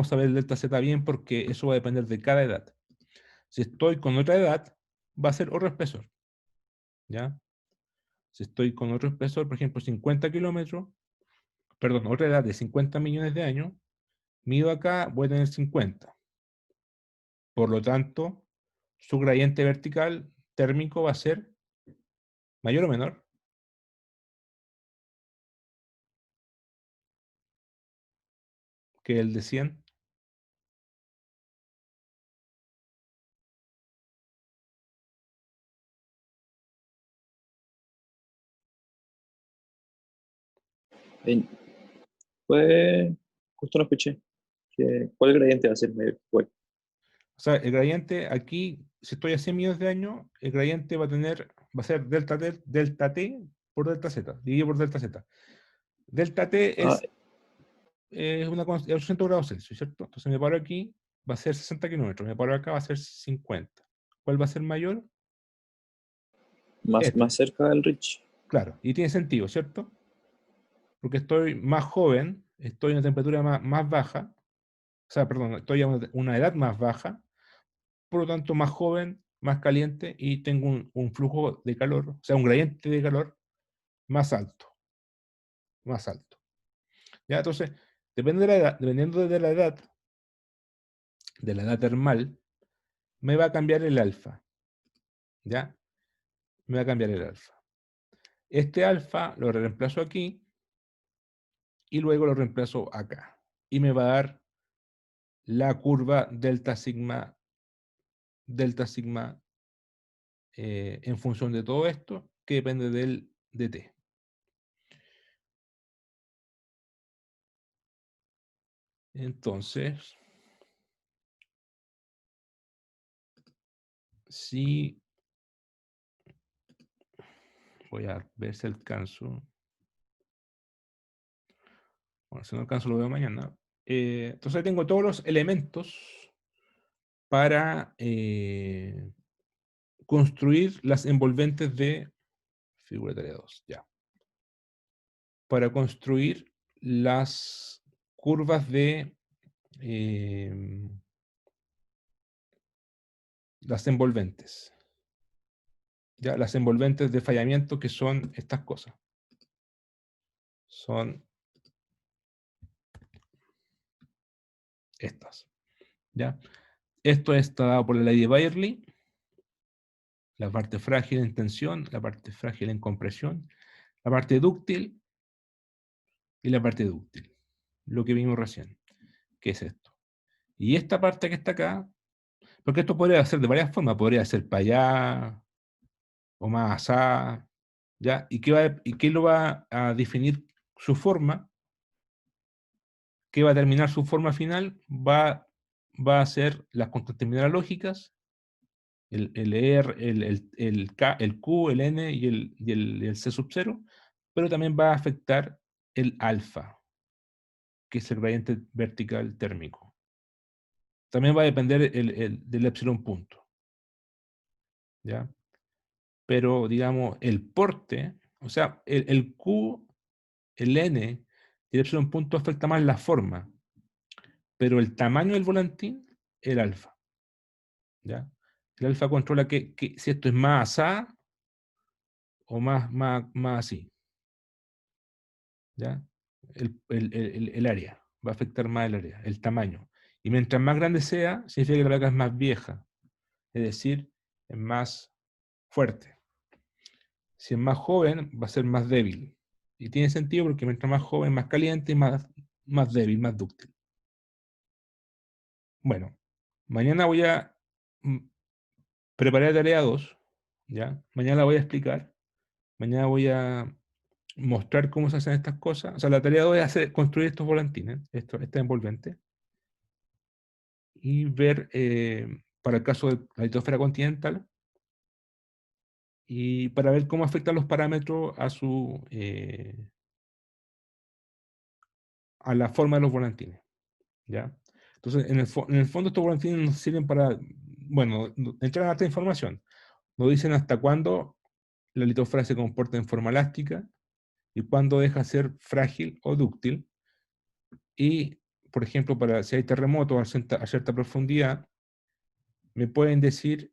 saber el delta Z bien porque eso va a depender de cada edad. Si estoy con otra edad, va a ser otro espesor. ¿Ya? Si estoy con otro espesor, por ejemplo, 50 kilómetros, perdón, otra edad de 50 millones de años, mido acá, voy a tener 50. Por lo tanto, su gradiente vertical térmico va a ser mayor o menor que el de 100. Eh, Pues, justo no escuché. ¿Cuál gradiente va a ser mayor? ¿Cuál? O sea, el gradiente aquí, si estoy a 100 millones de años, el gradiente va a ser delta t por delta z, dividido por delta z. Delta t Ah, es es 800 grados Celsius, ¿cierto? Entonces me paro aquí, va a ser 60 kilómetros, me paro acá, va a ser 50. ¿Cuál va a ser mayor? Más Este, cerca del Rich. claro, y tiene sentido, ¿cierto? Porque estoy más joven, estoy en una temperatura más baja, o sea, perdón, estoy a una edad más baja, por lo tanto más joven, más caliente y tengo un flujo de calor, o sea, un gradiente de calor más alto, más alto. ¿Ya? Entonces, depende de la edad, dependiendo de la edad termal, me va a cambiar el alfa, ¿ya? Me va a cambiar el alfa. Este alfa lo reemplazo aquí y luego lo reemplazo acá. Y me va a dar la curva delta sigma en función de todo esto, que depende del dt. Entonces, si voy a ver si alcanzo. Bueno, si no alcanzo lo veo mañana. Entonces tengo todos los elementos para construir las envolventes de figura tarea 2. Ya. Para construir las curvas de las envolventes. Ya, las envolventes de fallamiento, que son estas cosas. Son estas. ¿Ya? Esto está dado por la ley de Byerly. La parte frágil en tensión, la parte frágil en compresión, la parte dúctil y la parte dúctil. Lo que vimos recién. ¿Qué es esto? Y esta parte que está acá, porque esto podría ser de varias formas, podría ser para allá o más asá, ¿ya? ¿Y qué lo va a definir su forma? ¿Qué va a terminar su forma final? Va a ser las constantes mineralógicas, el R, el K, el Q, el N y el C sub 0, pero también va a afectar el alfa, que es el gradiente vertical térmico. También va a depender del epsilon punto, ¿ya? Pero, digamos, el porte, o sea, el Q, el N y el epsilon punto afecta más la forma, pero el tamaño del volantín, el alfa, ¿ya? El alfa controla si esto es más asá o más así, ¿ya? El área, va a afectar más el área, el tamaño. Y mientras más grande sea, significa que la placa es más vieja, es decir, es más fuerte. Si es más joven, va a ser más débil. Y tiene sentido porque mientras más joven, más caliente y más débil, más dúctil. Bueno, mañana voy a preparar tarea 2, ¿ya? Mañana la voy a explicar. Mañana voy a mostrar cómo se hacen estas cosas. O sea, la tarea 2 es construir estos volantines, esta envolvente, y ver, para el caso de la litosfera continental, y para ver cómo afectan los parámetros a la forma de los volantines, ¿ya? Entonces, en el fondo estos volantines nos sirven para, bueno, entrar a esta información. Nos dicen hasta cuándo la litosfera se comporta en forma elástica y cuándo deja de ser frágil o dúctil. Y, por ejemplo, para si hay terremotos a cierta profundidad, me pueden decir,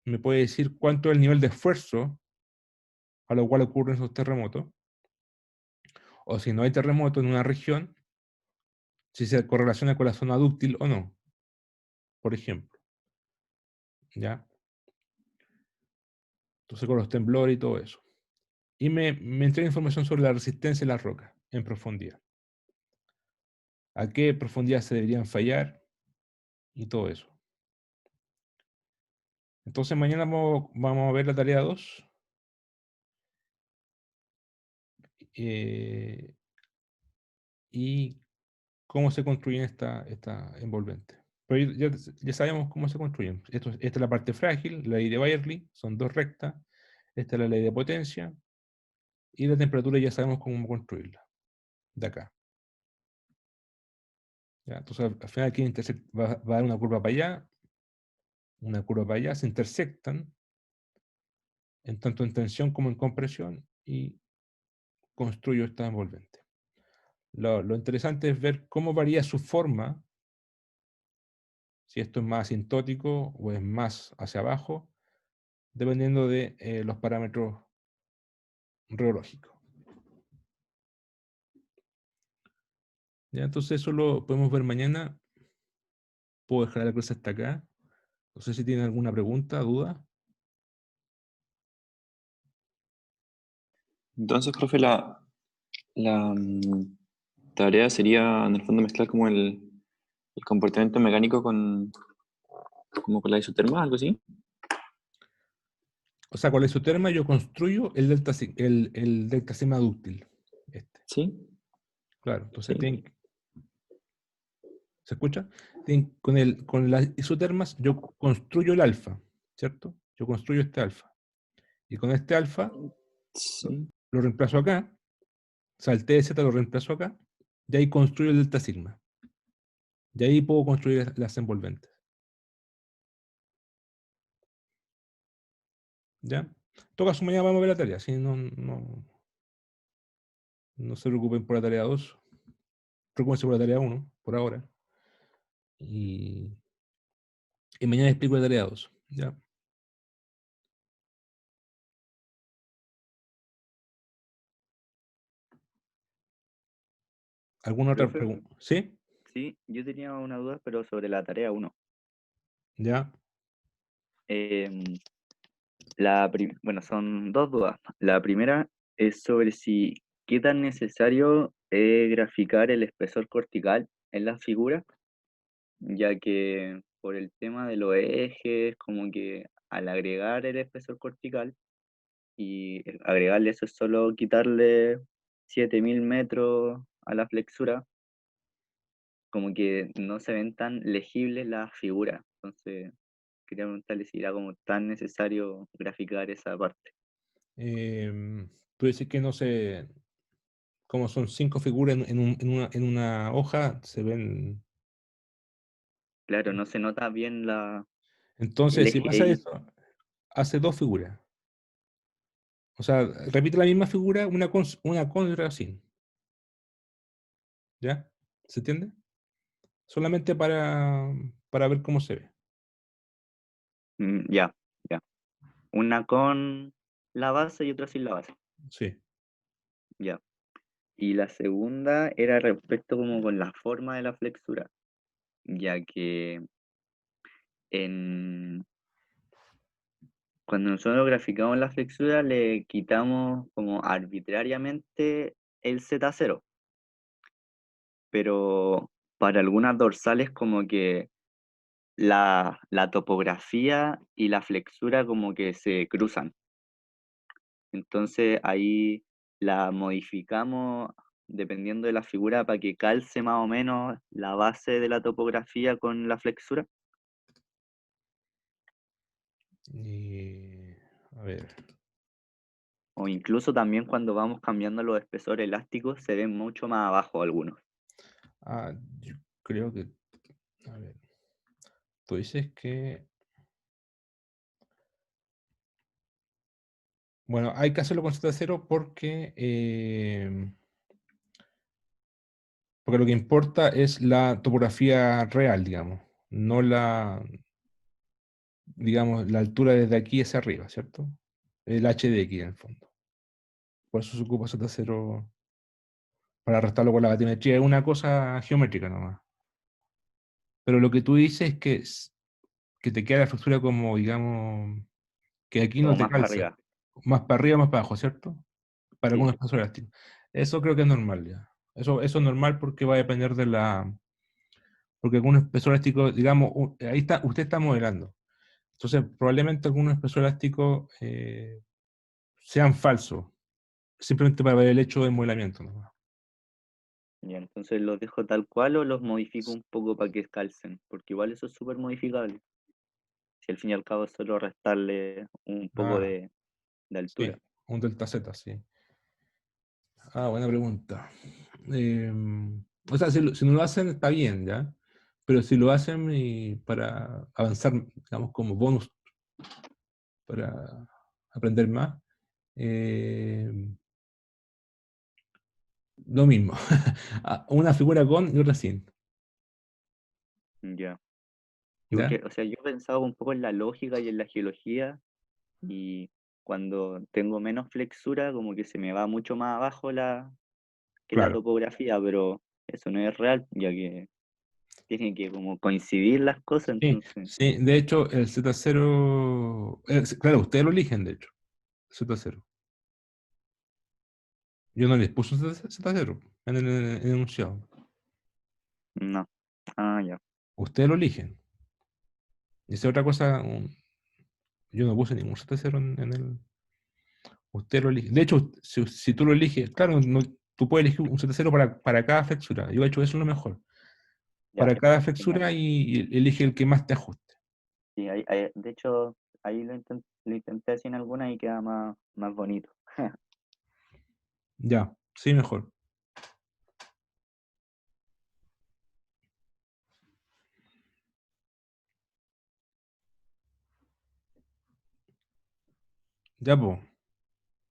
me puede decir cuánto es el nivel de esfuerzo a lo cual ocurren esos terremotos, o si no hay terremoto en una región, si se correlaciona con la zona dúctil o no, por ejemplo, ¿ya? Entonces con los temblores y todo eso. Y me entrega información sobre la resistencia de las rocas en profundidad. A qué profundidad se deberían fallar y todo eso. Entonces mañana vamos a ver la tarea 2. Y cómo se construyen esta envolvente. Pero ya sabemos cómo se construyen. Esta es la parte frágil, la ley de Byerly, son dos rectas. Esta es la ley de potencia. Y la temperatura ya sabemos cómo construirla, de acá. ¿ya? Entonces, al final aquí va a dar una curva para allá, una curva para allá, se intersectan, en tanto en tensión como en compresión, y construyo esta envolvente. Lo interesante es ver cómo varía su forma, si esto es más asintótico o es más hacia abajo, dependiendo de los parámetros reológicos. ¿Ya? Entonces eso lo podemos ver mañana. Puedo dejar la clase hasta acá. No sé si tienen alguna pregunta, duda. Entonces, profe, la tarea sería en el fondo mezclar como el comportamiento mecánico como con la isoterma, algo así. O sea, con la isoterma yo construyo el delta sigma dúctil. Este, Sí, claro. Entonces, sí. ¿se escucha? Con las isotermas yo construyo el alfa, ¿cierto? Yo construyo este alfa. Y con este alfa Sí. lo reemplazo acá. O sea, el TZ lo reemplazo acá. Y ahí construyo el delta sigma. Y ahí puedo construir las envolventes. ¿Ya? En todo caso, mañana vamos a ver la tarea. ¿Sí? No se preocupen por la tarea 2. Preocupense por la tarea 1, por ahora. Y, y mañana explico la tarea 2. ¿Ya? ¿Alguna otra Profe, pregunta? ¿Sí? sí, yo tenía una duda, pero sobre la tarea 1. ¿Ya? Bueno, son dos dudas. La primera es sobre si qué tan necesario es graficar el espesor cortical en la figura, ya que por el tema de los ejes, como que al agregar el espesor cortical y agregarle eso es solo quitarle 7000 metros a la flexura, como que no se ven tan legibles las figuras. Entonces, quería preguntarle si era como tan necesario graficar esa parte. Tú dices que no sé, como son 5 figuras en una hoja, se ven. Claro, no se nota bien el Entonces, si eje pasa Y. eso, hace 2 figuras. O sea, repite la misma figura, una con y otra sin. ¿Ya? ¿Se entiende? Solamente para ver cómo se ve. Ya, ya. Una con la base y otra sin la base. Sí. Ya. Y la segunda era respecto como con la forma de la flexura, ya que en, cuando nosotros graficamos la flexura le quitamos como arbitrariamente el Z0, pero para algunas dorsales como que la topografía y la flexura como que se cruzan. Entonces ahí la modificamos dependiendo de la figura para que calce más o menos la base de la topografía con la flexura. A ver. O incluso también cuando vamos cambiando los espesores elásticos se ven mucho más abajo algunos. Yo creo que. A ver. Tú dices que. Bueno, hay que hacerlo con Z0 porque lo que importa es la topografía real, digamos, no digamos, la altura desde aquí hacia arriba, ¿cierto? El h de x en el fondo. Por eso se ocupa Z0 para restarlo con la batimetría. Es una cosa geométrica nomás. Pero lo que tú dices es que te queda la fractura como, digamos, que aquí no Como te más para calza. arriba. Más para arriba, más para abajo, ¿cierto? Para Sí, algunos espacio elástico. Eso creo que es normal ya. Eso es normal porque va a depender de la. Porque algunos espesor elástico, digamos, ahí está, usted está modelando. Entonces, probablemente algunos espesor elásticos sean falsos, simplemente para ver el hecho de modelamiento nomás. y entonces los dejo tal cual o los modifico un poco para que calcen, porque igual eso es súper modificable. Si al fin y al cabo es solo restarle un poco Ah, de altura. sí, un delta Z, sí. Buena pregunta. Eh, O sea, si no lo hacen está bien, ¿ya? Pero si lo hacen para avanzar, digamos, como bonus, para aprender más, eh, lo mismo. Una figura con y otra sin, Ya. ¿ya? Porque, o sea, yo pensaba un poco en la lógica y en la geología, y cuando tengo menos flexura, como que se me va mucho más abajo que la Claro. topografía, pero eso no es real, ya que tienen que como coincidir las cosas, Sí, entonces, sí, de hecho, el Z0, claro, ustedes lo eligen, de hecho, Z0. Yo no les puse un Z0 en el enunciado. no. Ah, ya. Ustedes lo eligen. Y esa es otra cosa, yo no puse ningún Z0 en el. Usted lo elige. De hecho, si tú lo eliges, claro, tú puedes elegir un Z0 para cada flexura. Yo he hecho eso lo mejor. Ya, Para cada genial. flexura y elige el que más te ajuste. Sí, de hecho, ahí lo intenté así en alguna y queda más bonito. Ya, sí, mejor. Ya, pues.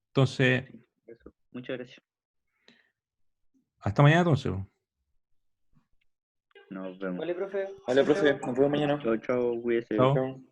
Entonces, Sí, eso. Muchas gracias. hasta mañana, entonces. Po. Nos vemos. Vale, profe, nos vemos mañana. Chao, chao, cuídese. Chao. Chao.